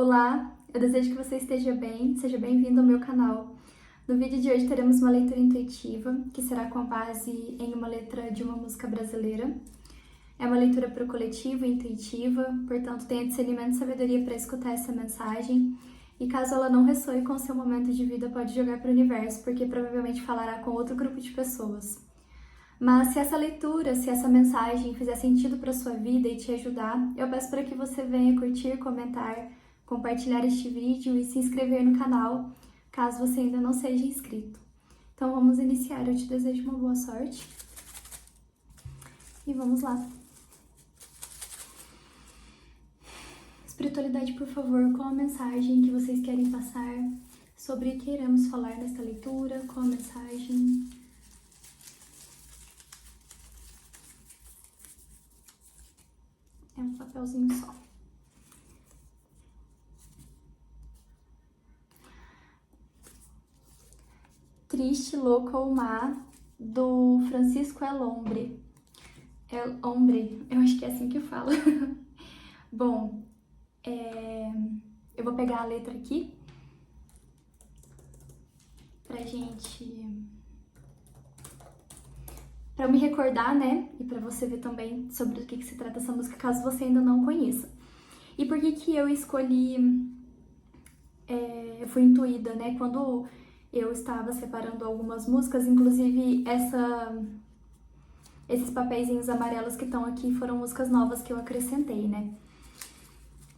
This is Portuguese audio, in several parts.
Olá, eu desejo que você esteja bem, seja bem-vindo ao meu canal. No vídeo de hoje teremos uma leitura intuitiva, que será com base em uma letra de uma música brasileira. É uma leitura para o coletivo, intuitiva, portanto tenha discernimento e sabedoria para escutar essa mensagem. E caso ela não ressoe com o seu momento de vida, pode jogar para o universo, porque provavelmente falará com outro grupo de pessoas. Mas se essa leitura, se essa mensagem fizer sentido para sua vida e te ajudar, eu peço para que você venha curtir, comentar, compartilhar este vídeo e se inscrever no canal, caso você ainda não seja inscrito. Então vamos iniciar, eu te desejo uma boa sorte. E vamos lá. Espiritualidade, por favor, qual a mensagem que vocês querem passar sobre o que iremos falar nesta leitura? Qual a mensagem? É um papelzinho só. Triste, Louca ou Má, do Francisco El Hombre. El Hombre, eu acho que é assim que fala. Bom, eu vou pegar a letra aqui pra eu me recordar, né? E pra você ver também sobre o que se trata essa música, caso você ainda não conheça. E por que eu escolhi, eu fui intuída, né? Quando eu estava separando algumas músicas, inclusive esses papeizinhos amarelos que estão aqui foram músicas novas que eu acrescentei, né?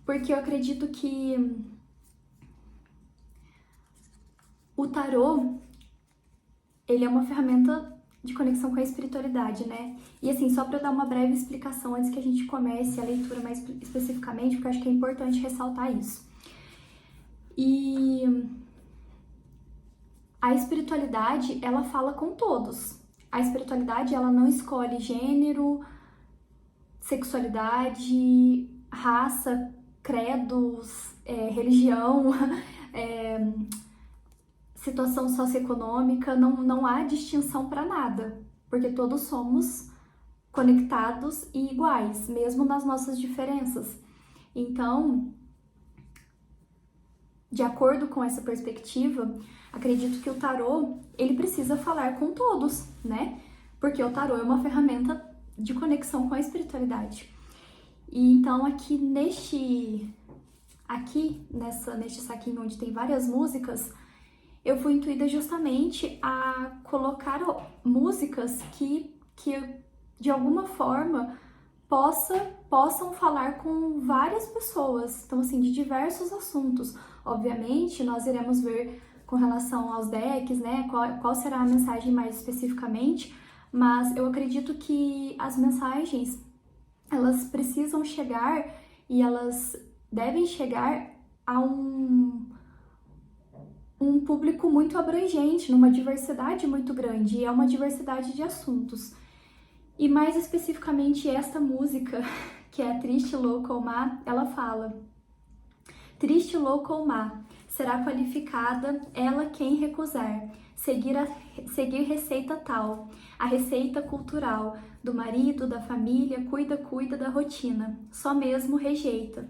Porque eu acredito que o tarô, ele é uma ferramenta de conexão com a espiritualidade, né? E assim, só para eu dar uma breve explicação antes que a gente comece a leitura mais especificamente, porque eu acho que é importante ressaltar isso. E a espiritualidade, ela fala com todos. A espiritualidade, ela não escolhe gênero, sexualidade, raça, credos, religião, situação socioeconômica, não há distinção para nada, porque todos somos conectados e iguais, mesmo nas nossas diferenças. Então, de acordo com essa perspectiva, acredito que o tarô, ele precisa falar com todos, né? Porque o tarô é uma ferramenta de conexão com a espiritualidade. E então aqui neste saquinho onde tem várias músicas, eu fui intuída justamente a colocar músicas que de alguma forma possam falar com várias pessoas, então assim, de diversos assuntos. Obviamente, nós iremos ver com relação aos decks, né, qual será a mensagem mais especificamente, mas eu acredito que as mensagens, elas precisam chegar e elas devem chegar a um público muito abrangente, numa diversidade muito grande, e é uma diversidade de assuntos. E mais especificamente esta música, que é Triste, Louca ou Má, ela fala: Triste, louca ou má, será qualificada ela quem recusar seguir receita tal, a receita cultural do marido, da família, cuida da rotina, só mesmo rejeita.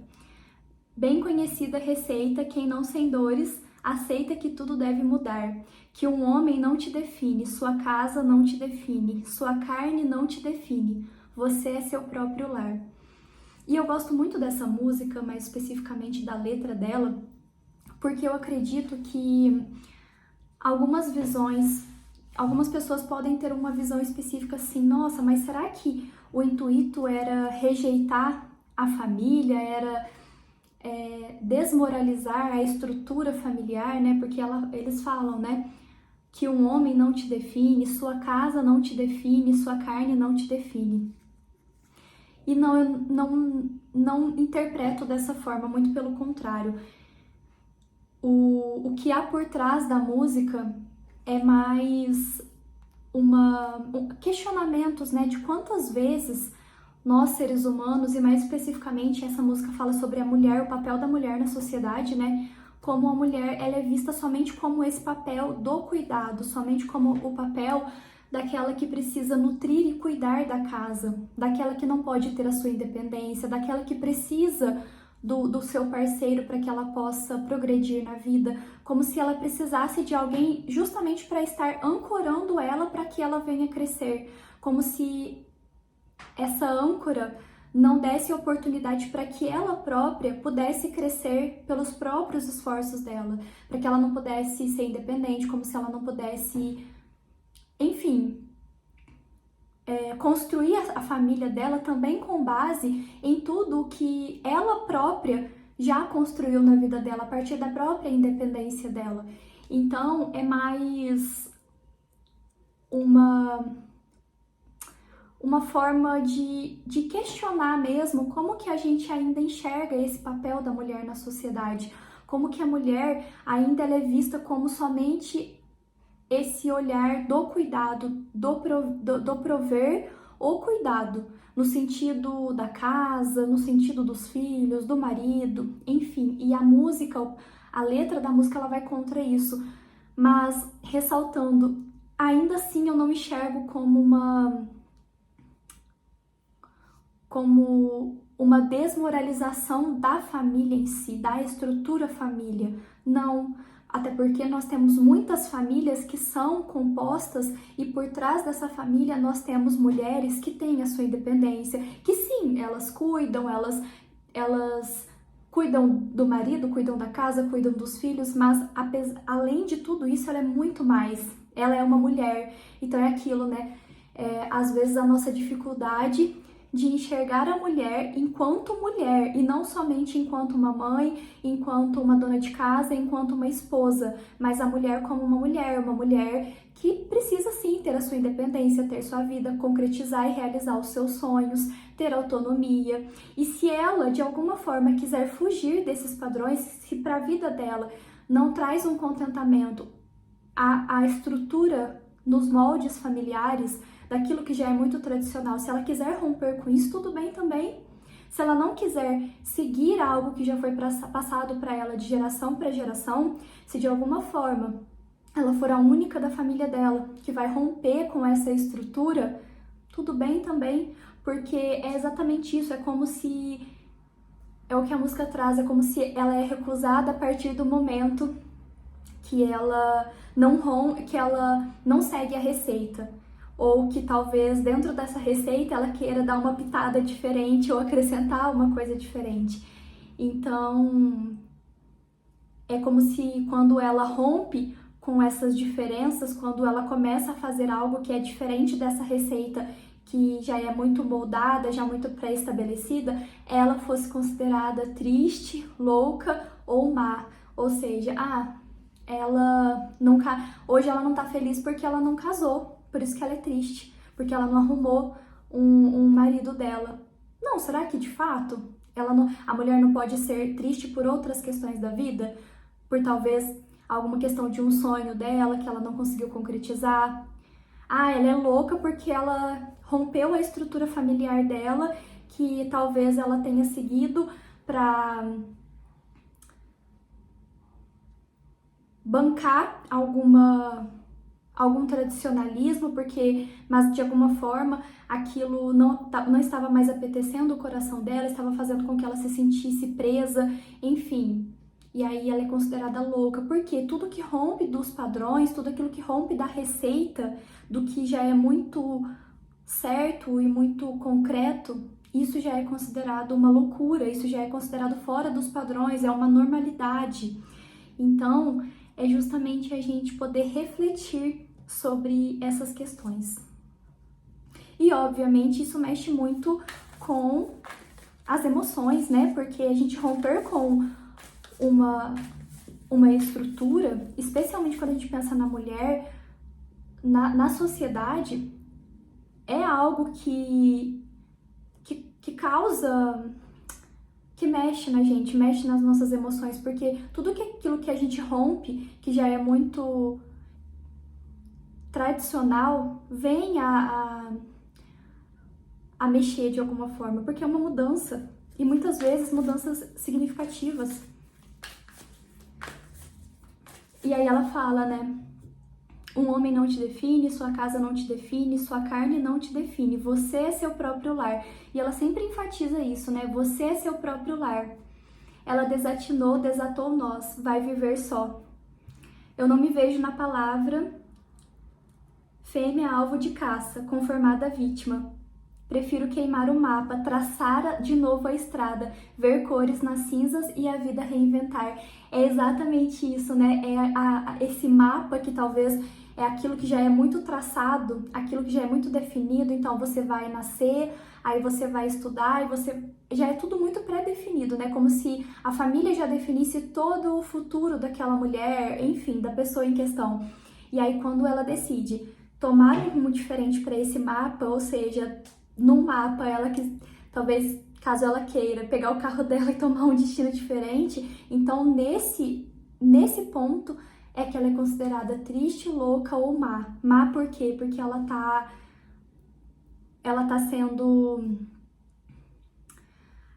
Bem conhecida receita, quem não sem dores aceita que tudo deve mudar, que um homem não te define, sua casa não te define, sua carne não te define, você é seu próprio lar. E eu gosto muito dessa música, mais especificamente da letra dela, porque eu acredito que algumas pessoas podem ter uma visão específica assim, nossa, mas será que o intuito era rejeitar a família, era desmoralizar a estrutura familiar, né? Porque eles falam, né, que um homem não te define, sua casa não te define, sua carne não te define. E não interpreto dessa forma, muito pelo contrário. O que há por trás da música é mais questionamentos, né, de quantas vezes nós, seres humanos, e mais especificamente essa música fala sobre a mulher, o papel da mulher na sociedade, né, como a mulher ela é vista somente como esse papel do cuidado, somente como o papel daquela que precisa nutrir e cuidar da casa, daquela que não pode ter a sua independência, daquela que precisa do seu parceiro para que ela possa progredir na vida, como se ela precisasse de alguém justamente para estar ancorando ela para que ela venha crescer, como se essa âncora não desse oportunidade para que ela própria pudesse crescer pelos próprios esforços dela, para que ela não pudesse ser independente, como se ela não pudesse, enfim, construir a família dela também com base em tudo que ela própria já construiu na vida dela, a partir da própria independência dela. Então, é mais uma forma de questionar mesmo como que a gente ainda enxerga esse papel da mulher na sociedade, como que a mulher ainda ela é vista como somente esse olhar do cuidado, do prover o cuidado, no sentido da casa, no sentido dos filhos, do marido, enfim. E a música, a letra da música, ela vai contra isso. Mas, ressaltando, ainda assim eu não enxergo como uma desmoralização da família em si, da estrutura família. Não. Até porque nós temos muitas famílias que são compostas e por trás dessa família nós temos mulheres que têm a sua independência, que sim, elas cuidam, elas cuidam do marido, cuidam da casa, cuidam dos filhos, mas além de tudo isso, ela é muito mais. Ela é uma mulher, então é aquilo, né? Às vezes a nossa dificuldade de enxergar a mulher enquanto mulher e não somente enquanto uma mãe, enquanto uma dona de casa, enquanto uma esposa, mas a mulher como uma mulher que precisa sim ter a sua independência, ter sua vida, concretizar e realizar os seus sonhos, ter autonomia. E se ela de alguma forma quiser fugir desses padrões, se para a vida dela não traz um contentamento, a estrutura nos moldes familiares, daquilo que já é muito tradicional, se ela quiser romper com isso, tudo bem também. Se ela não quiser seguir algo que já foi passado para ela de geração para geração, se de alguma forma ela for a única da família dela que vai romper com essa estrutura, tudo bem também, porque é exatamente isso, é como se, é o que a música traz, é como se ela é recusada a partir do momento que ela não segue a receita. Ou que talvez dentro dessa receita ela queira dar uma pitada diferente ou acrescentar uma coisa diferente. Então, é como se quando ela rompe com essas diferenças, quando ela começa a fazer algo que é diferente dessa receita, que já é muito moldada, já muito pré-estabelecida, ela fosse considerada triste, louca ou má. Ou seja, hoje ela não tá feliz porque ela não casou. Por isso que ela é triste, porque ela não arrumou um marido dela. Não, será que de fato a mulher não pode ser triste por outras questões da vida? Por talvez alguma questão de um sonho dela que ela não conseguiu concretizar? Ela é louca porque ela rompeu a estrutura familiar dela, que talvez ela tenha seguido para bancar algum tradicionalismo, mas de alguma forma aquilo não estava mais apetecendo o coração dela, estava fazendo com que ela se sentisse presa, enfim. E aí ela é considerada louca, porque tudo que rompe dos padrões, tudo aquilo que rompe da receita, do que já é muito certo e muito concreto, isso já é considerado uma loucura, isso já é considerado fora dos padrões, é uma normalidade. Então, é justamente a gente poder refletir sobre essas questões. E, obviamente, isso mexe muito com as emoções, né? Porque a gente romper com uma estrutura, especialmente quando a gente pensa na mulher, na sociedade, é algo que causa, que mexe na gente, mexe nas nossas emoções, porque tudo aquilo que a gente rompe, que já é muito tradicional, vem a mexer de alguma forma, porque é uma mudança, e muitas vezes mudanças significativas. E aí ela fala, né? Um homem não te define, sua casa não te define, sua carne não te define, você é seu próprio lar. E ela sempre enfatiza isso, né? Você é seu próprio lar. Ela desatinou, desatou nós, vai viver só. Eu não me vejo na palavra fêmea alvo de caça, conformada vítima. Prefiro queimar o mapa, traçar de novo a estrada, ver cores nas cinzas e a vida reinventar. É exatamente isso, né? Esse mapa que talvez é aquilo que já é muito traçado, aquilo que já é muito definido. Então você vai nascer, aí você vai estudar e você já é tudo muito pré-definido, né? Como se a família já definisse todo o futuro daquela mulher, enfim, da pessoa em questão. E aí quando ela decide tomar um rumo diferente para esse mapa, ou seja, no mapa, ela que talvez, caso ela queira, pegar o carro dela e tomar um destino diferente, então nesse ponto é que ela é considerada triste, louca ou má. Má por quê? Porque ela tá sendo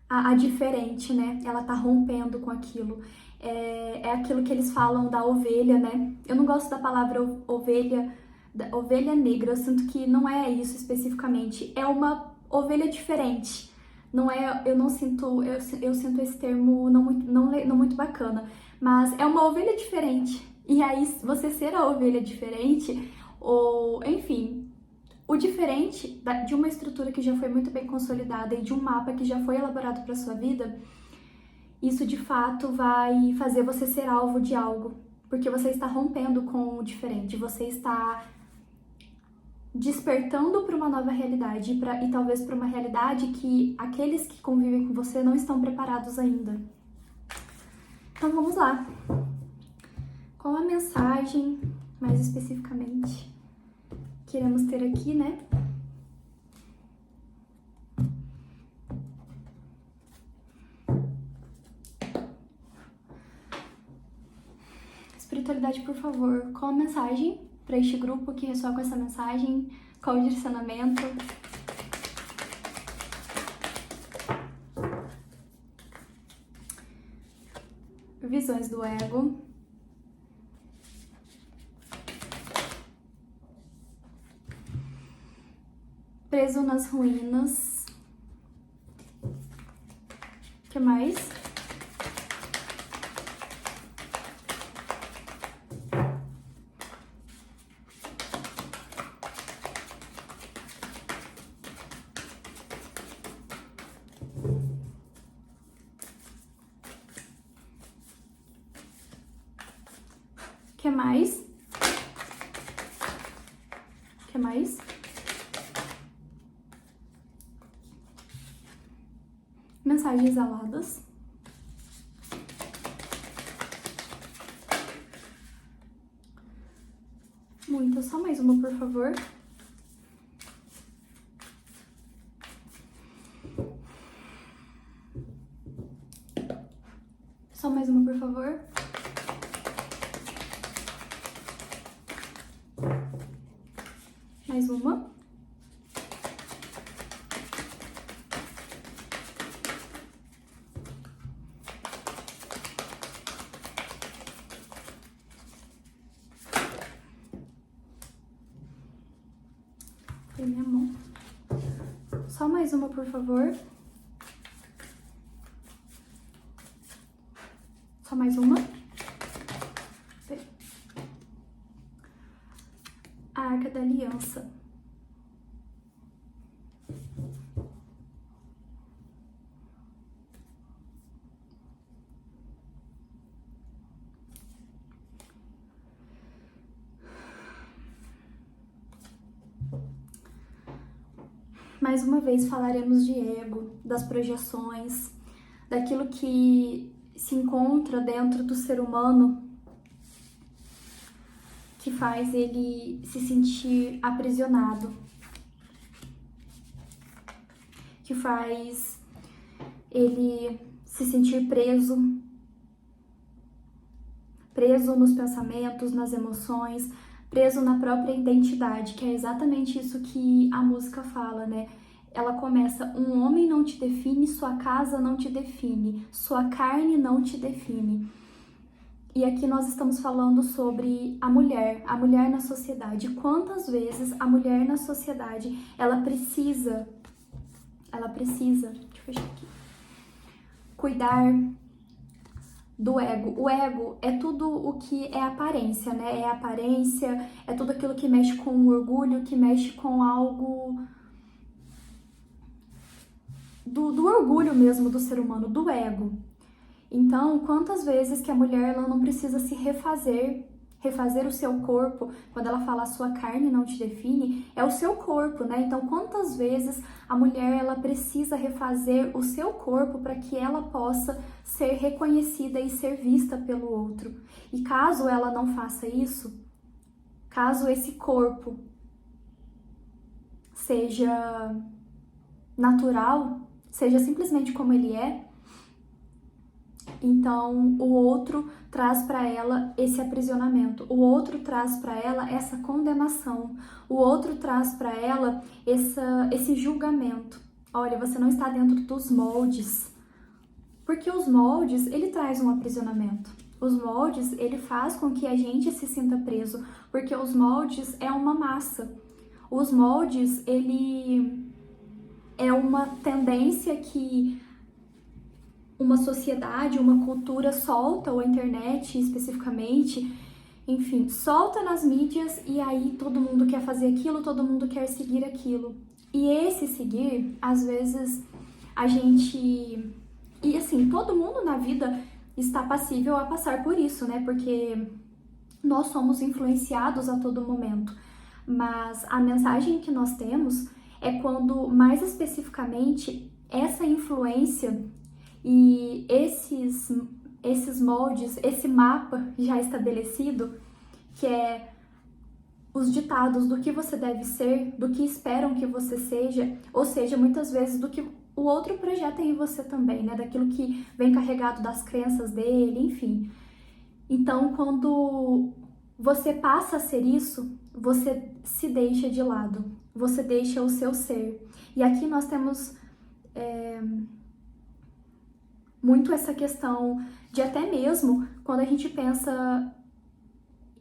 a diferente, né? Ela tá rompendo com aquilo. É aquilo que eles falam da ovelha, né? Eu não gosto da palavra ovelha negra, eu sinto que não é isso especificamente, é uma ovelha diferente. Não é, eu não sinto, eu sinto esse termo não muito bacana, mas é uma ovelha diferente. E aí você ser a ovelha diferente, ou enfim, o diferente de uma estrutura que já foi muito bem consolidada e de um mapa que já foi elaborado para sua vida, isso de fato vai fazer você ser alvo de algo, porque você está rompendo com o diferente, você está despertando para uma nova realidade e talvez para uma realidade que aqueles que convivem com você não estão preparados ainda. Então vamos lá. Qual a mensagem, mais especificamente, queremos ter aqui, né? Espiritualidade, por favor, qual a mensagem para este grupo que ressoa com essa mensagem? Qual o direcionamento? Visões do ego. Preso nas ruínas. O que mais? O que mais? O que mais? Mensagens aladas. Muito, só mais uma, por favor. Só mais uma, por favor. Mais uma. Tem minha mão. Só mais uma, por favor. Só mais uma. A Arca da Aliança. Mais uma vez falaremos de ego, das projeções, daquilo que se encontra dentro do ser humano que faz ele se sentir aprisionado, que faz ele se sentir preso nos pensamentos, nas emoções, preso na própria identidade, que é exatamente isso que a música fala, né? Ela começa: um homem não te define, sua casa não te define, sua carne não te define. E aqui nós estamos falando sobre a mulher na sociedade. Quantas vezes a mulher na sociedade, ela precisa, deixa eu fechar aqui, cuidar, do ego. O ego é tudo o que é aparência, né? É aparência, é tudo aquilo que mexe com o orgulho, que mexe com algo do orgulho mesmo do ser humano, do ego. Então, quantas vezes que a mulher ela não precisa se refazer o seu corpo, quando ela fala a sua carne não te define, é o seu corpo, né? Então, quantas vezes a mulher ela precisa refazer o seu corpo para que ela possa ser reconhecida e ser vista pelo outro? E caso ela não faça isso, caso esse corpo seja natural, seja simplesmente como ele é, então o outro traz para ela esse aprisionamento, o outro traz para ela essa condenação, o outro traz para ela esse julgamento. Olha, você não está dentro dos moldes, porque os moldes, ele traz um aprisionamento. Os moldes, ele faz com que a gente se sinta preso, porque os moldes é uma massa. Os moldes, ele é uma tendência que uma sociedade, uma cultura solta, ou a internet especificamente, enfim, solta nas mídias e aí todo mundo quer fazer aquilo, todo mundo quer seguir aquilo. E esse seguir, às vezes, a gente... E assim, todo mundo na vida está passível a passar por isso, né? Porque nós somos influenciados a todo momento. Mas a mensagem que nós temos é quando, mais especificamente, essa influência e esses moldes, esse mapa já estabelecido, que é os ditados do que você deve ser, do que esperam que você seja, ou seja, muitas vezes do que o outro projeta em você também, né? Daquilo que vem carregado das crenças dele, enfim. Então, quando você passa a ser isso, você se deixa de lado, você deixa o seu ser. E aqui nós temos muito essa questão de até mesmo quando a gente pensa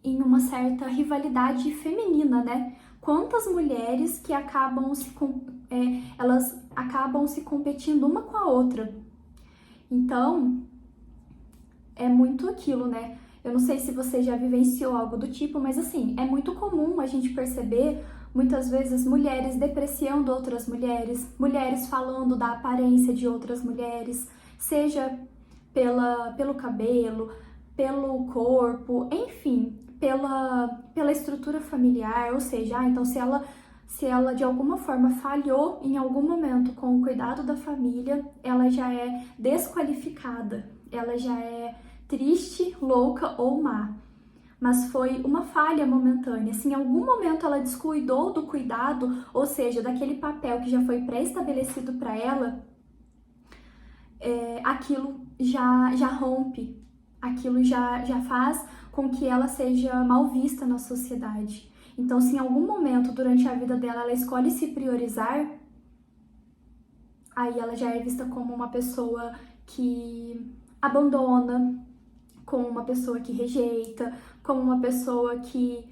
em uma certa rivalidade feminina, né? Quantas mulheres que elas acabam se competindo uma com a outra. Então, é muito aquilo, né? Eu não sei se você já vivenciou algo do tipo, mas assim, é muito comum a gente perceber muitas vezes mulheres depreciando outras mulheres, mulheres falando da aparência de outras mulheres, seja pelo cabelo, pelo corpo, enfim, pela estrutura familiar, ou seja, então se ela de alguma forma falhou em algum momento com o cuidado da família, ela já é desqualificada, ela já é triste, louca ou má. Mas foi uma falha momentânea. Se em algum momento ela descuidou do cuidado, ou seja, daquele papel que já foi pré-estabelecido para ela, aquilo já rompe, aquilo já faz com que ela seja mal vista na sociedade. Então, se em algum momento durante a vida dela ela escolhe se priorizar, aí ela já é vista como uma pessoa que abandona, como uma pessoa que rejeita, como uma pessoa que,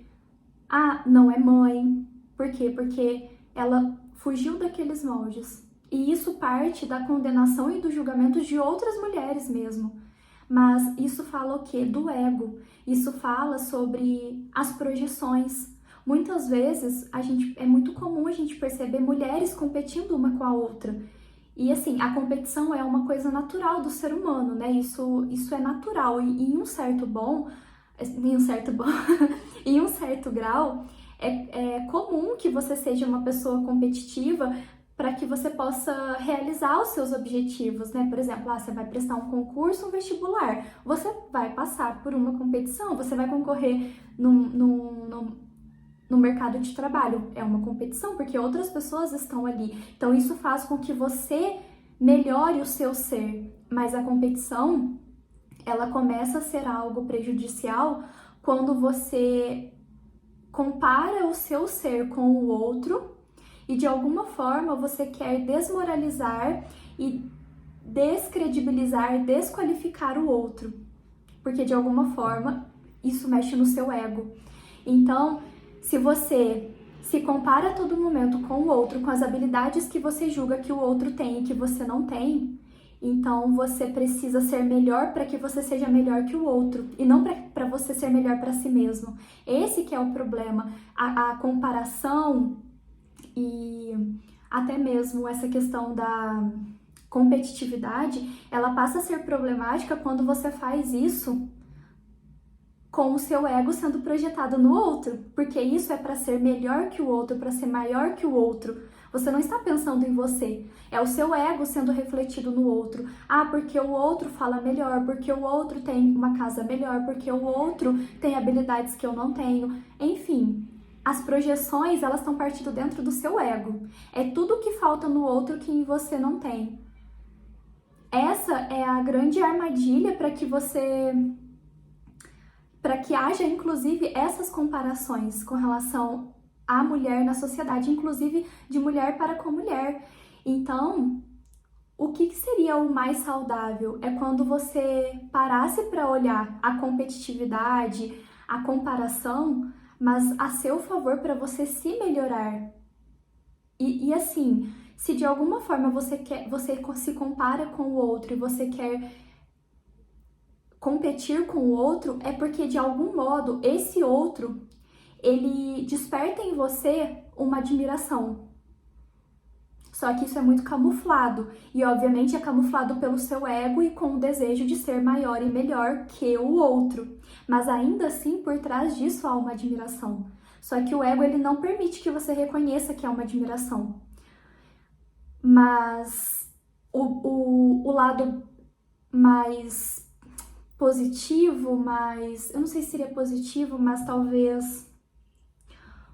não é mãe. Por quê? Porque ela fugiu daqueles moldes. E isso parte da condenação e do julgamento de outras mulheres mesmo. Mas isso fala o quê? Do ego. Isso fala sobre as projeções. Muitas vezes é muito comum a gente perceber mulheres competindo uma com a outra. E assim, a competição é uma coisa natural do ser humano, né? Isso é natural. E em um certo em um certo grau, é comum que você seja uma pessoa competitiva para que você possa realizar os seus objetivos, né? Por exemplo, você vai prestar um concurso, um vestibular, você vai passar por uma competição, você vai concorrer no mercado de trabalho, é uma competição, porque outras pessoas estão ali. Então, isso faz com que você melhore o seu ser, mas a competição, ela começa a ser algo prejudicial quando você compara o seu ser com o outro e de alguma forma você quer desmoralizar e descredibilizar, desqualificar o outro, porque de alguma forma isso mexe no seu ego. Então, se você se compara a todo momento com o outro, com as habilidades que você julga que o outro tem e que você não tem, Então você precisa ser melhor para que você seja melhor que o outro e não para você ser melhor para si mesmo. Esse que é o problema. A comparação e até mesmo essa questão da competitividade, ela passa a ser problemática quando você faz isso com o seu ego sendo projetado no outro, porque isso é para ser melhor que o outro, para ser maior que o outro. Você não está pensando em você, é o seu ego sendo refletido no outro. Ah, porque o outro fala melhor, porque o outro tem uma casa melhor, porque o outro tem habilidades que eu não tenho. Enfim, as projeções, elas estão partindo dentro do seu ego. É tudo que falta no outro que em você não tem. Essa é a grande armadilha para que haja, inclusive, essas comparações com relação à mulher na sociedade, inclusive de mulher para com mulher. Então, o que seria o mais saudável? É quando você parasse para olhar a competitividade, a comparação, mas a seu favor para você se melhorar. E assim, se de alguma forma você se compara com o outro e você quer competir com o outro, é porque de algum modo esse outro, ele desperta em você uma admiração. Só que isso é muito camuflado e obviamente é camuflado pelo seu ego e com o desejo de ser maior e melhor que o outro. Mas ainda assim, por trás disso há uma admiração. Só que o ego, ele não permite que você reconheça que é uma admiração. Mas o lado mais positivo, eu não sei se seria positivo, mas talvez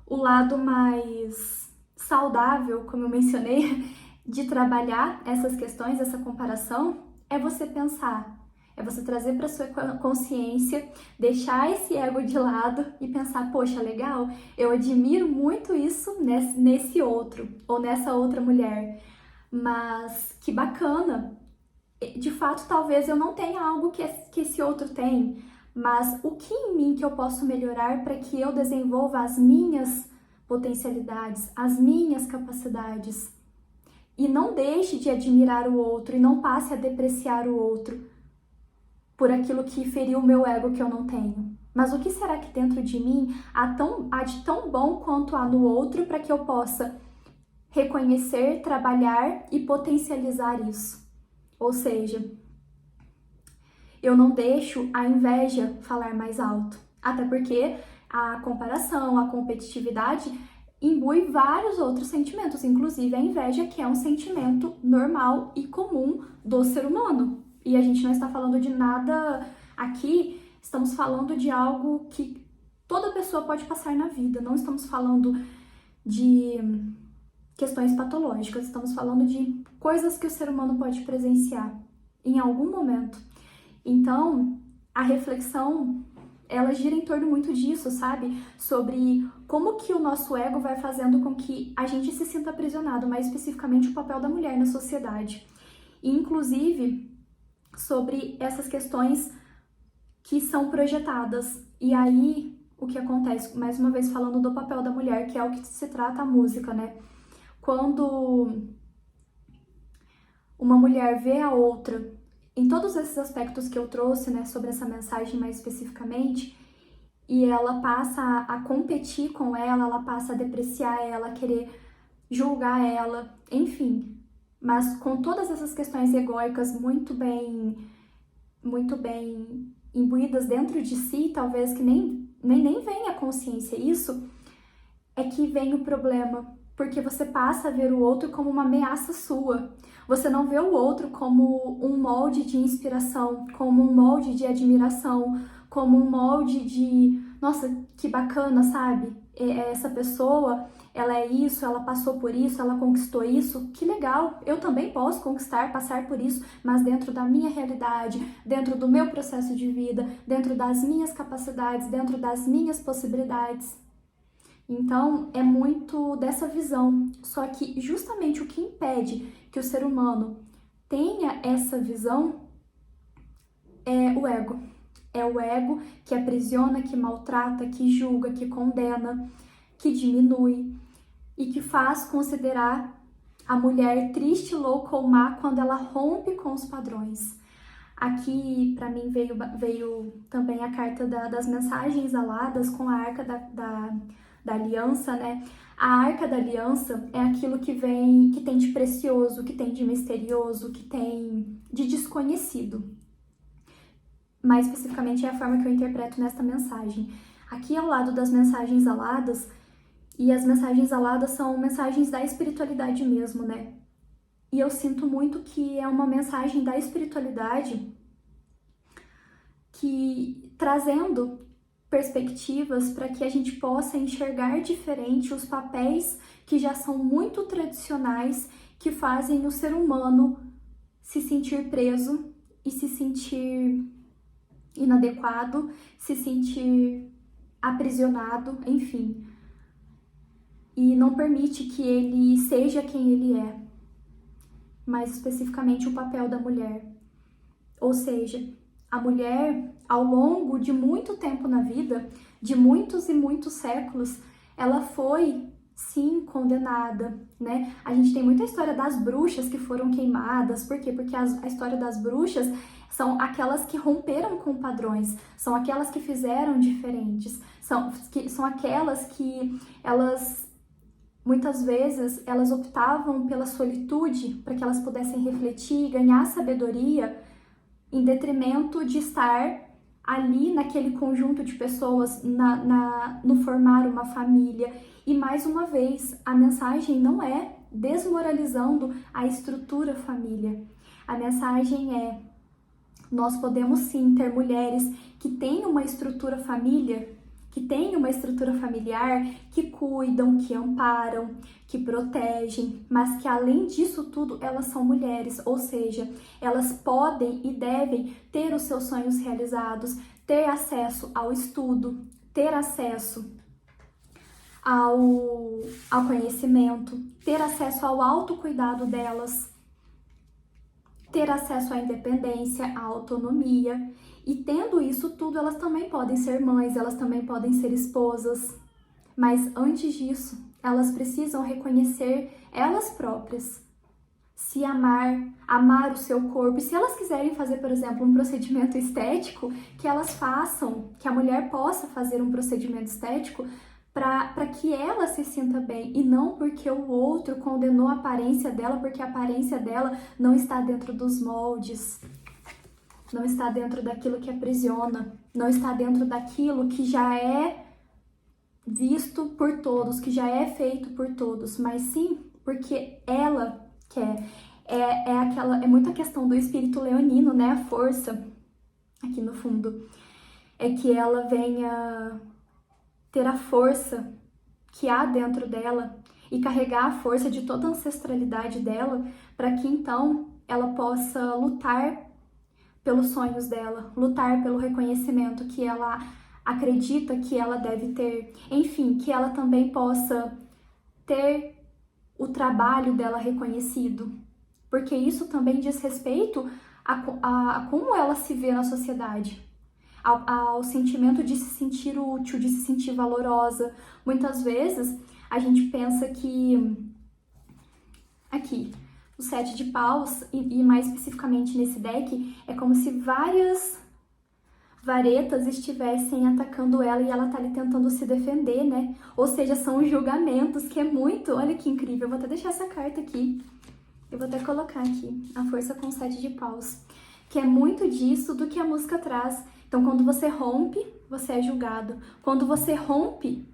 o lado mais saudável, como eu mencionei, de trabalhar essas questões, essa comparação, é você pensar, é você trazer para sua consciência, deixar esse ego de lado e pensar, poxa, legal, eu admiro muito isso nesse outro ou nessa outra mulher, mas que bacana. De fato, talvez eu não tenha algo que esse outro tem, mas o que em mim que eu posso melhorar para que eu desenvolva as minhas potencialidades, as minhas capacidades? E não deixe de admirar o outro e não passe a depreciar o outro por aquilo que feriu o meu ego que eu não tenho. Mas o que será que dentro de mim há de tão bom quanto há no outro para que eu possa reconhecer, trabalhar e potencializar isso? Ou seja, eu não deixo a inveja falar mais alto. Até porque a comparação, a competitividade imbui vários outros sentimentos, inclusive a inveja, que é um sentimento normal e comum do ser humano. E a gente não está falando de nada aqui, estamos falando de algo que toda pessoa pode passar na vida. Não estamos falando de questões patológicas, estamos falando de coisas que o ser humano pode presenciar em algum momento. Então, a reflexão, ela gira em torno muito disso, sabe? Sobre como que o nosso ego vai fazendo com que a gente se sinta aprisionado, mais especificamente o papel da mulher na sociedade. E, inclusive, sobre essas questões que são projetadas. E aí, o que acontece? Mais uma vez falando do papel da mulher, que é o que se trata a música, né? Quando uma mulher vê a outra, em todos esses aspectos que eu trouxe, né, sobre essa mensagem mais especificamente, e ela passa a competir com ela passa a depreciar ela, a querer julgar ela, enfim. Mas com todas essas questões egóicas muito bem imbuídas dentro de si, talvez que nem venha a consciência isso, é que vem o problema. Porque você passa a ver o outro como uma ameaça sua. Você não vê o outro como um molde de inspiração, como um molde de admiração, como um molde de, nossa, que bacana, sabe? Essa pessoa, ela é isso, ela passou por isso, ela conquistou isso, que legal, eu também posso conquistar, passar por isso, mas dentro da minha realidade, dentro do meu processo de vida, dentro das minhas capacidades, dentro das minhas possibilidades. Então, é muito dessa visão. Só que justamente o que impede que o ser humano tenha essa visão é o ego. É o ego que aprisiona, que maltrata, que julga, que condena, que diminui e que faz considerar a mulher triste, louca ou má quando ela rompe com os padrões. Aqui, para mim, veio também a carta das mensagens aladas com a arca da aliança, né? A arca da aliança é aquilo que tem de precioso, que tem de misterioso, que tem de desconhecido. Mais especificamente é a forma que eu interpreto nesta mensagem. Aqui ao lado das mensagens aladas, e as mensagens aladas são mensagens da espiritualidade mesmo, né? E eu sinto muito que é uma mensagem da espiritualidade que trazendo perspectivas para que a gente possa enxergar diferente os papéis que já são muito tradicionais, que fazem o ser humano se sentir preso e se sentir inadequado, se sentir aprisionado, enfim. E não permite que ele seja quem ele é, mais especificamente o papel da mulher. Ou seja, a mulher, ao longo de muito tempo na vida, de muitos e muitos séculos, ela foi, sim, condenada, né? A gente tem muita história das bruxas que foram queimadas. Por quê? Porque a história das bruxas são aquelas que romperam com padrões, são aquelas que fizeram diferentes, são aquelas que muitas vezes elas optavam pela solitude para que elas pudessem refletir e ganhar sabedoria em detrimento de estar ali naquele conjunto de pessoas, no formar uma família. E mais uma vez, a mensagem não é desmoralizando a estrutura família. A mensagem é: nós podemos sim ter mulheres que têm uma estrutura família, que têm uma estrutura familiar, que cuidam, que amparam, que protegem, mas que além disso tudo, elas são mulheres, ou seja, elas podem e devem ter os seus sonhos realizados, ter acesso ao estudo, ter acesso ao conhecimento, ter acesso ao autocuidado delas, ter acesso à independência, à autonomia. E tendo isso tudo, elas também podem ser mães, elas também podem ser esposas. Mas antes disso, elas precisam reconhecer elas próprias, se amar o seu corpo. E se elas quiserem fazer, por exemplo, um procedimento estético, que elas façam, que a mulher possa fazer um procedimento estético para que ela se sinta bem, e não porque o outro condenou a aparência dela, porque a aparência dela não está dentro dos moldes, não está dentro daquilo que aprisiona, não está dentro daquilo que já é visto por todos, que já é feito por todos, mas sim porque ela quer. É muito a questão do espírito leonino, né? A força aqui no fundo é que ela venha ter a força que há dentro dela e carregar a força de toda a ancestralidade dela, para que então ela possa lutar pelos sonhos dela, lutar pelo reconhecimento que ela acredita que ela deve ter, enfim, que ela também possa ter o trabalho dela reconhecido, porque isso também diz respeito a como ela se vê na sociedade, ao sentimento de se sentir útil, de se sentir valorosa. Muitas vezes a gente pensa que aqui o 7 de paus, e mais especificamente nesse deck, é como se várias varetas estivessem atacando ela e ela tá ali tentando se defender, né? Ou seja, são julgamentos, que é muito... Olha que incrível, eu vou até deixar essa carta aqui. Eu vou até colocar aqui, a força com 7 de paus. Que é muito disso do que a música traz. Então, quando você rompe, você é julgado. Quando você rompe,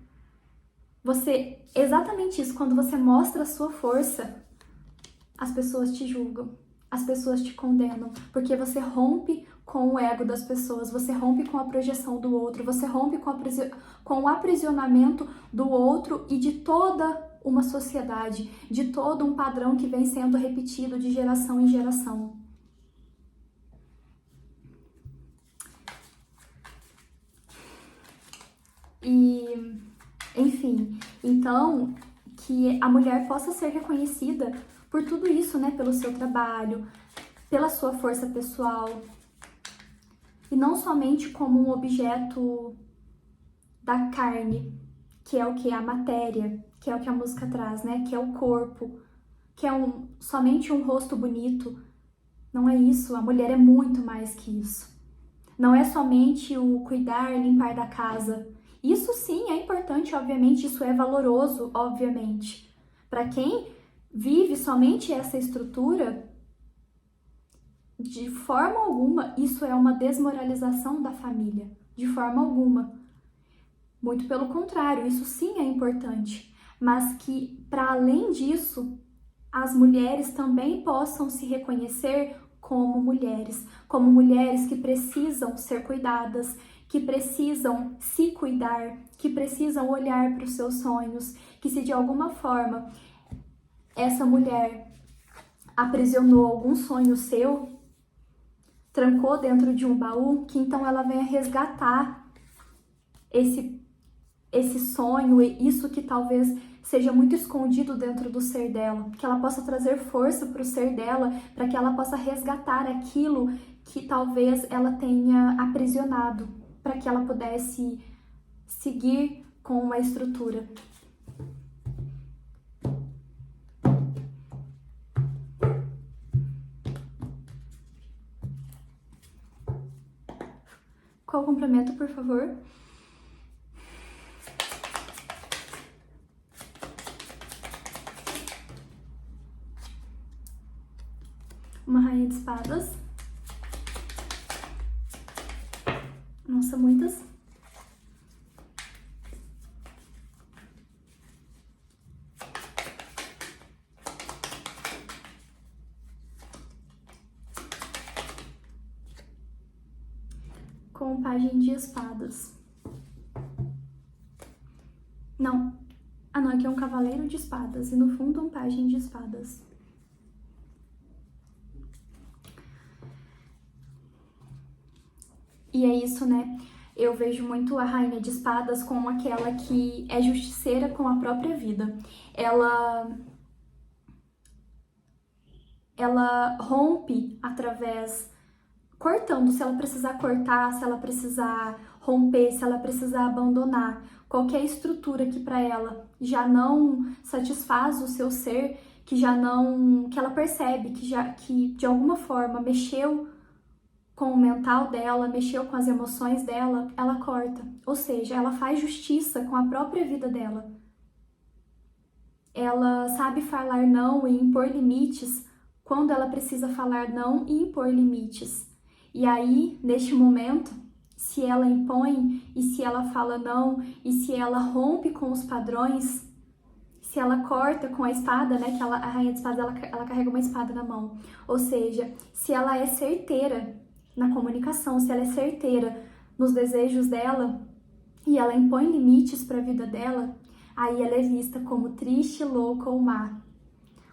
exatamente isso, quando você mostra a sua força, as pessoas te julgam, as pessoas te condenam, porque você rompe com o ego das pessoas, você rompe com a projeção do outro, você rompe com o aprisionamento do outro e de toda uma sociedade, de todo um padrão que vem sendo repetido de geração em geração. E, enfim, então, que a mulher possa ser reconhecida por tudo isso, né? Pelo seu trabalho, pela sua força pessoal, e não somente como um objeto da carne, que é o que é a matéria, que é o que a música traz, né? Que é o corpo, que é somente um rosto bonito. Não é isso, a mulher é muito mais que isso. Não é somente o cuidar, limpar da casa. Isso sim é importante, obviamente, isso é valoroso, obviamente. Para quem vive somente essa estrutura, de forma alguma, isso é uma desmoralização da família. De forma alguma. Muito pelo contrário, isso sim é importante. Mas que, para além disso, as mulheres também possam se reconhecer como mulheres que precisam ser cuidadas, que precisam se cuidar, que precisam olhar para os seus sonhos, que se de alguma forma essa mulher aprisionou algum sonho seu, trancou dentro de um baú, que então ela venha resgatar esse sonho, isso que talvez seja muito escondido dentro do ser dela, que ela possa trazer força para o ser dela, para que ela possa resgatar aquilo que talvez ela tenha aprisionado, para que ela pudesse seguir com uma estrutura. Qual o complemento, por favor? Uma rainha de espadas. Nossa, muitas. Com pajem de espadas. Não. Ah, não, aqui é um cavaleiro de espadas e no fundo um pajem de espadas. E é isso, né? Eu vejo muito a rainha de espadas como aquela que é justiceira com a própria vida. Ela rompe através, cortando, se ela precisar cortar, se ela precisar romper, se ela precisar abandonar qualquer estrutura que para ela já não satisfaz o seu ser, que ela percebe que de alguma forma mexeu com o mental dela, mexeu com as emoções dela, ela corta. Ou seja, ela faz justiça com a própria vida dela. Ela sabe falar não e impor limites quando ela precisa falar não e impor limites. E aí, neste momento, se ela impõe e se ela fala não e se ela rompe com os padrões, se ela corta com a espada, né, que a rainha de espadas ela carrega uma espada na mão. Ou seja, se ela é certeira na comunicação, se ela é certeira nos desejos dela e ela impõe limites para a vida dela, aí ela é vista como triste, louca ou má.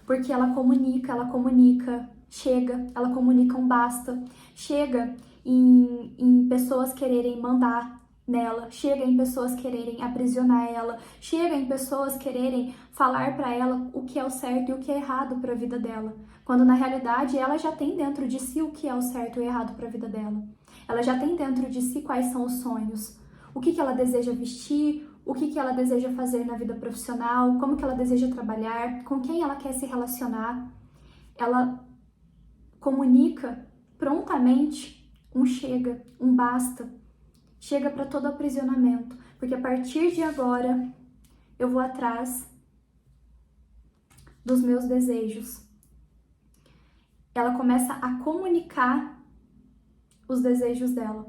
Porque ela comunica, chega, ela comunica um basta, chega em pessoas quererem mandar nela, chega em pessoas quererem aprisionar ela, chega em pessoas quererem falar para ela o que é o certo e o que é errado para a vida dela, quando na realidade ela já tem dentro de si o que é o certo e o errado para a vida dela. Ela já tem dentro de si quais são os sonhos, o que ela deseja vestir, o que ela deseja fazer na vida profissional, como que ela deseja trabalhar, com quem ela quer se relacionar. Ela comunica prontamente um chega, um basta, chega para todo aprisionamento, porque a partir de agora eu vou atrás dos meus desejos. Ela começa a comunicar os desejos dela.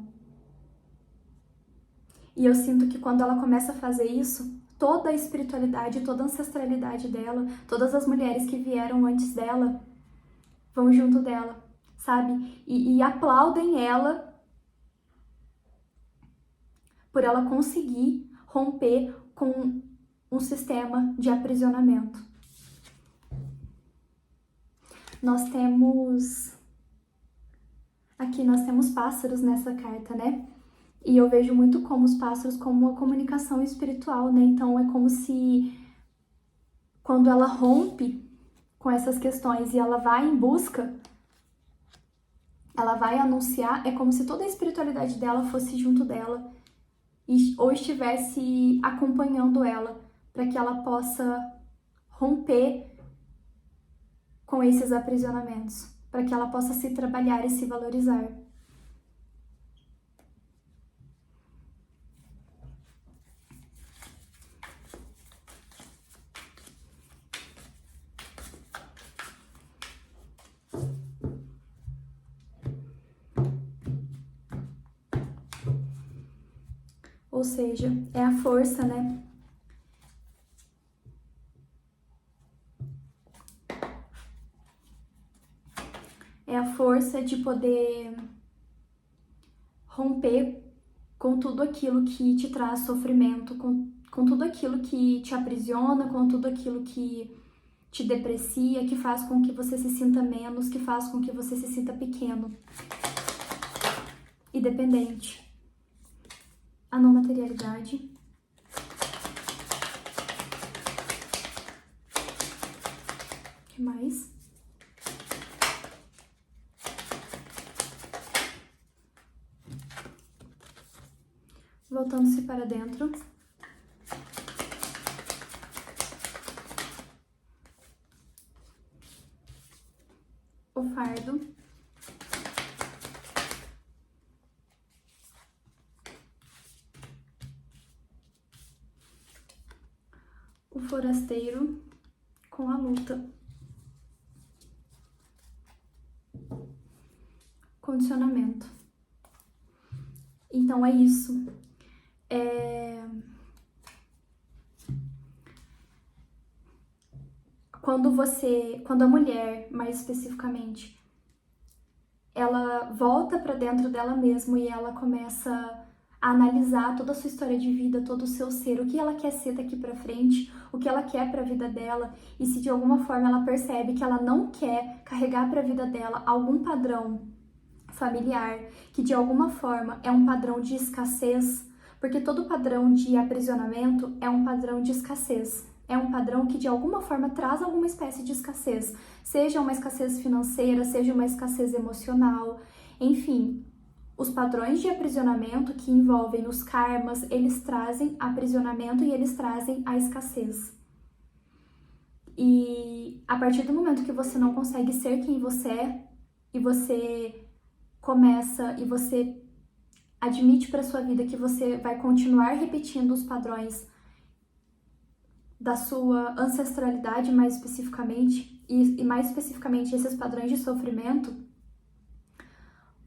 E eu sinto que quando ela começa a fazer isso, toda a espiritualidade, toda a ancestralidade dela, todas as mulheres que vieram antes dela, vão junto dela, sabe? E aplaudem ela por ela conseguir romper com um sistema de aprisionamento. Nós temos pássaros nessa carta, né? E eu vejo muito como os pássaros como uma comunicação espiritual, né? Então é como se quando ela rompe com essas questões e ela vai em busca, ela vai anunciar, é como se toda a espiritualidade dela fosse junto dela ou estivesse acompanhando ela para que ela possa romper com esses aprisionamentos, para que ela possa se trabalhar e se valorizar. Ou seja, é a força, né? É a força de poder romper com tudo aquilo que te traz sofrimento, com tudo aquilo que te aprisiona, com tudo aquilo que te deprecia, que faz com que você se sinta menos, que faz com que você se sinta pequeno e dependente. A não materialidade. O que mais? Voltando-se para dentro. O fardo. O forasteiro com a luta. Condicionamento. Então é isso. Quando a mulher, mais especificamente, ela volta para dentro dela mesma e ela começa a analisar toda a sua história de vida, todo o seu ser, o que ela quer ser daqui para frente, o que ela quer para a vida dela, e se de alguma forma ela percebe que ela não quer carregar para a vida dela algum padrão familiar, que de alguma forma é um padrão de escassez, porque todo padrão de aprisionamento é um padrão de escassez. É um padrão que de alguma forma traz alguma espécie de escassez, seja uma escassez financeira, seja uma escassez emocional, enfim. Os padrões de aprisionamento que envolvem os karmas, eles trazem aprisionamento e eles trazem a escassez. E a partir do momento que você não consegue ser quem você é, e você começa e você admite para sua vida que você vai continuar repetindo os padrões da sua ancestralidade, mais especificamente, e mais especificamente esses padrões de sofrimento,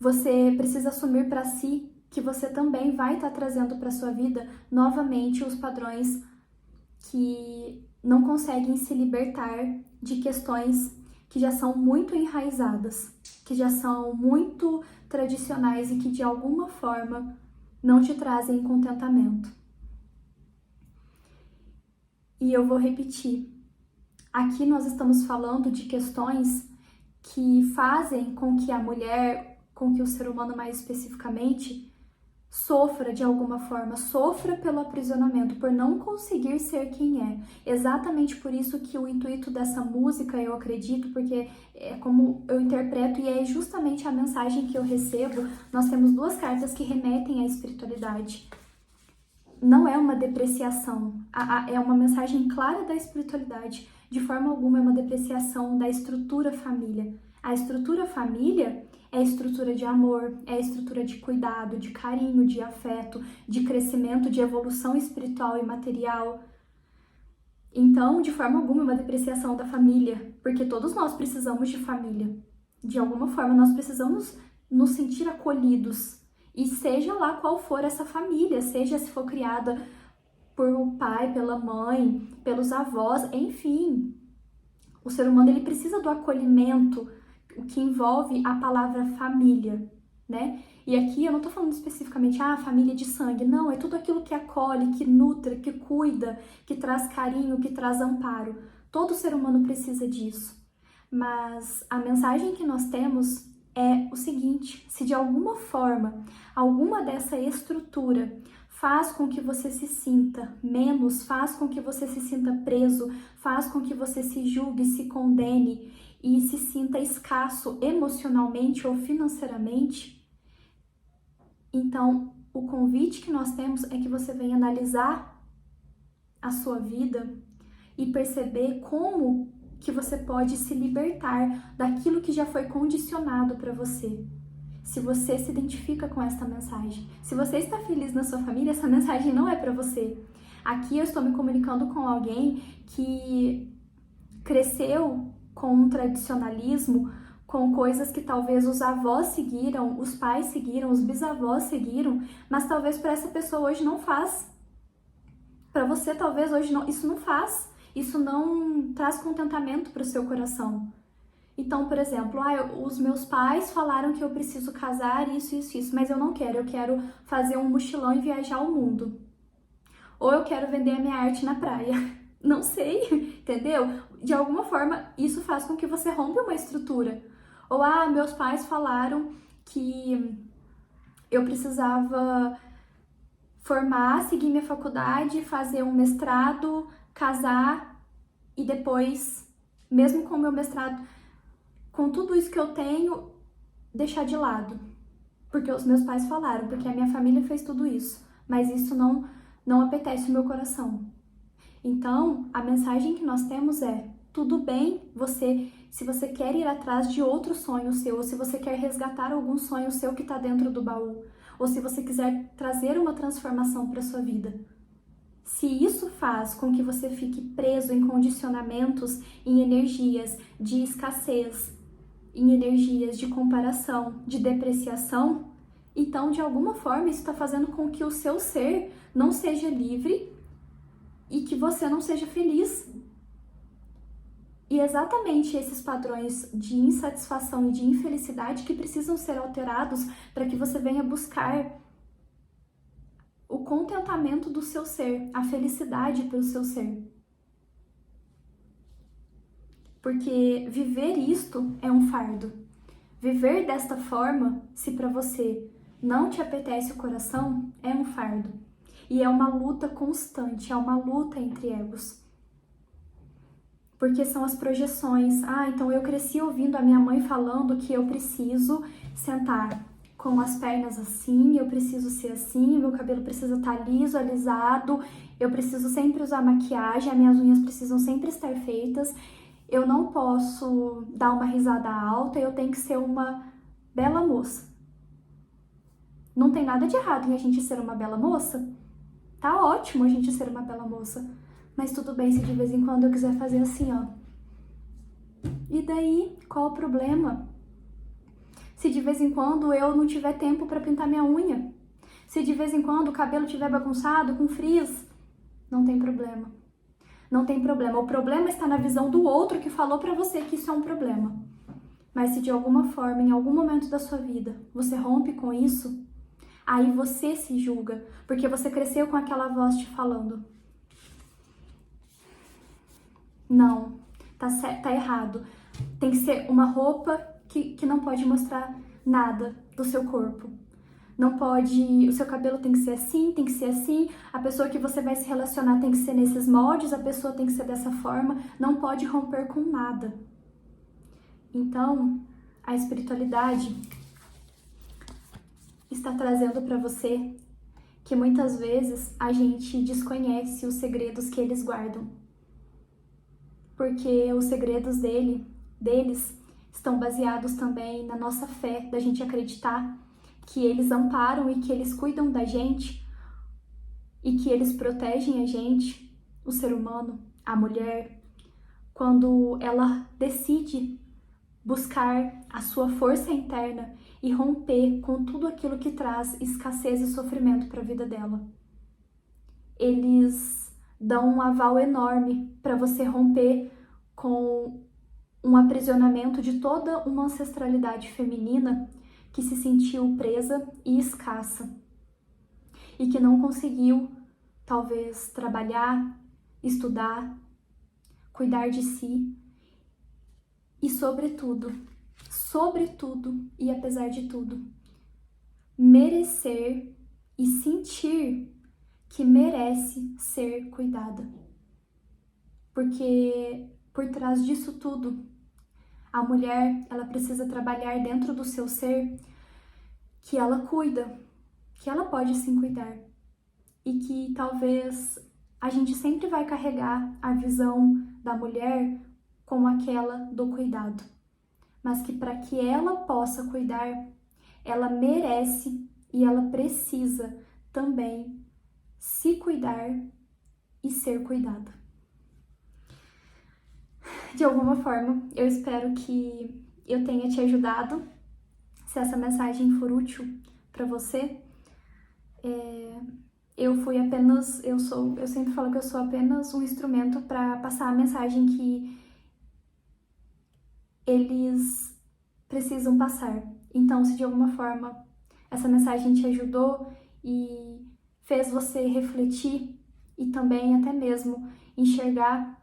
você precisa assumir para si que você também vai estar trazendo para sua vida novamente os padrões que não conseguem se libertar de questões que já são muito enraizadas, que já são muito tradicionais e que de alguma forma não te trazem contentamento. E eu vou repetir. Aqui nós estamos falando de questões que fazem com que a mulher, com que o ser humano mais especificamente, sofra de alguma forma, sofra pelo aprisionamento, por não conseguir ser quem é. Exatamente por isso que o intuito dessa música, eu acredito, porque é como eu interpreto e é justamente a mensagem que eu recebo. Nós temos duas cartas que remetem à espiritualidade. Não é uma depreciação, é uma mensagem clara da espiritualidade. De forma alguma é uma depreciação da estrutura família. A estrutura família é a estrutura de amor, é a estrutura de cuidado, de carinho, de afeto, de crescimento, de evolução espiritual e material. Então, de forma alguma é uma depreciação da família, porque todos nós precisamos de família. De alguma forma nós precisamos nos sentir acolhidos. E seja lá qual for essa família, seja se for criada por um pai, pela mãe, pelos avós, enfim. O ser humano ele precisa do acolhimento, o que envolve a palavra família, né? E aqui eu não tô falando especificamente, família de sangue, não, é tudo aquilo que acolhe, que nutre, que cuida, que traz carinho, que traz amparo. Todo ser humano precisa disso. Mas a mensagem que nós temos é o seguinte: se de alguma forma, alguma dessa estrutura faz com que você se sinta menos, faz com que você se sinta preso, faz com que você se julgue, se condene e se sinta escasso emocionalmente ou financeiramente, então o convite que nós temos é que você venha analisar a sua vida e perceber como que você pode se libertar daquilo que já foi condicionado para você. Se você se identifica com esta mensagem, se você está feliz na sua família, essa mensagem não é para você. Aqui eu estou me comunicando com alguém que cresceu com um tradicionalismo, com coisas que talvez os avós seguiram, os pais seguiram, os bisavós seguiram, mas talvez para essa pessoa hoje não faz. Para você talvez hoje não, isso não faz, isso não traz contentamento para o seu coração. Então, por exemplo, os meus pais falaram que eu preciso casar, isso, mas eu não quero. Eu quero fazer um mochilão e viajar o mundo. Ou eu quero vender a minha arte na praia. Não sei, entendeu? De alguma forma, isso faz com que você rompa uma estrutura. Ou, meus pais falaram que eu precisava formar, seguir minha faculdade, fazer um mestrado, casar e depois, mesmo com o meu mestrado, com tudo isso que eu tenho, deixar de lado. Porque os meus pais falaram, porque a minha família fez tudo isso. Mas isso não apetece o meu coração. Então, a mensagem que nós temos é: tudo bem se você quer ir atrás de outro sonho seu, ou se você quer resgatar algum sonho seu que está dentro do baú, ou se você quiser trazer uma transformação para sua vida. Se isso faz com que você fique preso em condicionamentos, em energias de escassez, em energias de comparação, de depreciação, então, de alguma forma, isso está fazendo com que o seu ser não seja livre e que você não seja feliz. E exatamente esses padrões de insatisfação e de infelicidade que precisam ser alterados para que você venha buscar o contentamento do seu ser, a felicidade pelo seu ser. Porque viver isto é um fardo. Viver desta forma, se para você não te apetece o coração, é um fardo. E é uma luta constante, é uma luta entre egos. Porque são as projeções. Então eu cresci ouvindo a minha mãe falando que eu preciso sentar com as pernas assim, eu preciso ser assim, meu cabelo precisa estar liso, alisado, eu preciso sempre usar maquiagem, as minhas unhas precisam sempre estar feitas, eu não posso dar uma risada alta, eu tenho que ser uma bela moça. Não tem nada de errado em a gente ser uma bela moça. Tá ótimo a gente ser uma bela moça. Mas tudo bem se de vez em quando eu quiser fazer assim, ó. E daí, qual o problema? Se de vez em quando eu não tiver tempo para pintar minha unha. Se de vez em quando o cabelo estiver bagunçado, com frizz, não tem problema. Não tem problema. O problema está na visão do outro que falou para você que isso é um problema. Mas se de alguma forma, em algum momento da sua vida, você rompe com isso, aí você se julga, porque você cresceu com aquela voz te falando: não, tá errado. Tem que ser uma roupa que não pode mostrar nada do seu corpo. Não pode, o seu cabelo tem que ser assim, a pessoa que você vai se relacionar tem que ser nesses moldes, a pessoa tem que ser dessa forma, não pode romper com nada. Então, a espiritualidade está trazendo para você que muitas vezes a gente desconhece os segredos que eles guardam. Porque os segredos deles estão baseados também na nossa fé, da gente acreditar que eles amparam e que eles cuidam da gente e que eles protegem a gente, o ser humano, a mulher, quando ela decide buscar a sua força interna e romper com tudo aquilo que traz escassez e sofrimento para a vida dela. Eles dão um aval enorme para você romper com um aprisionamento de toda uma ancestralidade feminina que se sentiu presa e escassa e que não conseguiu, talvez, trabalhar, estudar, cuidar de si e, sobretudo e apesar de tudo, merecer e sentir que merece ser cuidada. Porque por trás disso tudo, a mulher, ela precisa trabalhar dentro do seu ser que ela cuida, que ela pode sim cuidar. E que talvez a gente sempre vai carregar a visão da mulher como aquela do cuidado, mas que para que ela possa cuidar, ela merece e ela precisa também se cuidar e ser cuidada. De alguma forma, eu espero que eu tenha te ajudado. Se essa mensagem for útil para você, eu sempre falo que eu sou apenas um instrumento para passar a mensagem que eles precisam passar. Então, se de alguma forma essa mensagem te ajudou e fez você refletir e também até mesmo enxergar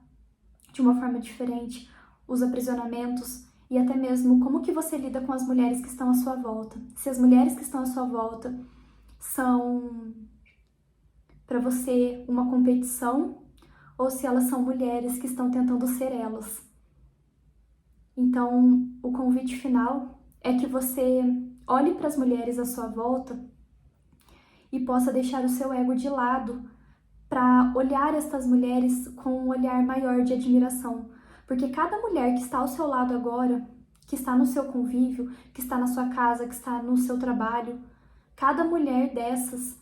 de uma forma diferente os aprisionamentos e até mesmo como que você lida com as mulheres que estão à sua volta. Se as mulheres que estão à sua volta são para você uma competição ou se elas são mulheres que estão tentando ser elas. Então, o convite final é que você olhe para as mulheres à sua volta e possa deixar o seu ego de lado para olhar estas mulheres com um olhar maior de admiração. Porque cada mulher que está ao seu lado agora, que está no seu convívio, que está na sua casa, que está no seu trabalho, cada mulher dessas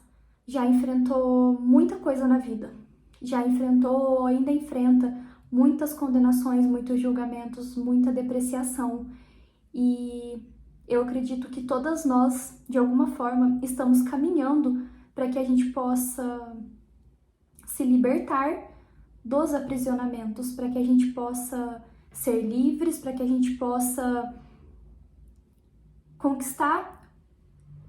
já enfrentou muita coisa na vida. Já enfrentou ou ainda enfrenta muitas condenações, muitos julgamentos, muita depreciação. E eu acredito que todas nós, de alguma forma, estamos caminhando para que a gente possa se libertar dos aprisionamentos, para que a gente possa ser livres, para que a gente possa conquistar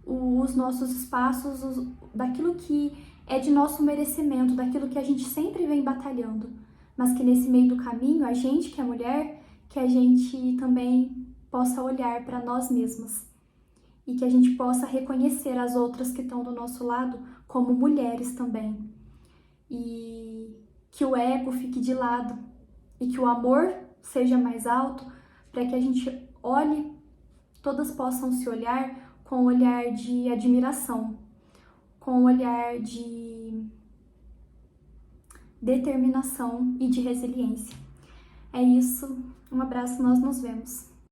os nossos espaços, daquilo que é de nosso merecimento, daquilo que a gente sempre vem batalhando, mas que nesse meio do caminho, a gente que é mulher, que a gente também possa olhar para nós mesmas e que a gente possa reconhecer as outras que estão do nosso lado como mulheres também. E que o ego fique de lado e que o amor seja mais alto para que a gente olhe, todas possam se olhar com um olhar de admiração, com um olhar de determinação e de resiliência. É isso, um abraço, nós nos vemos.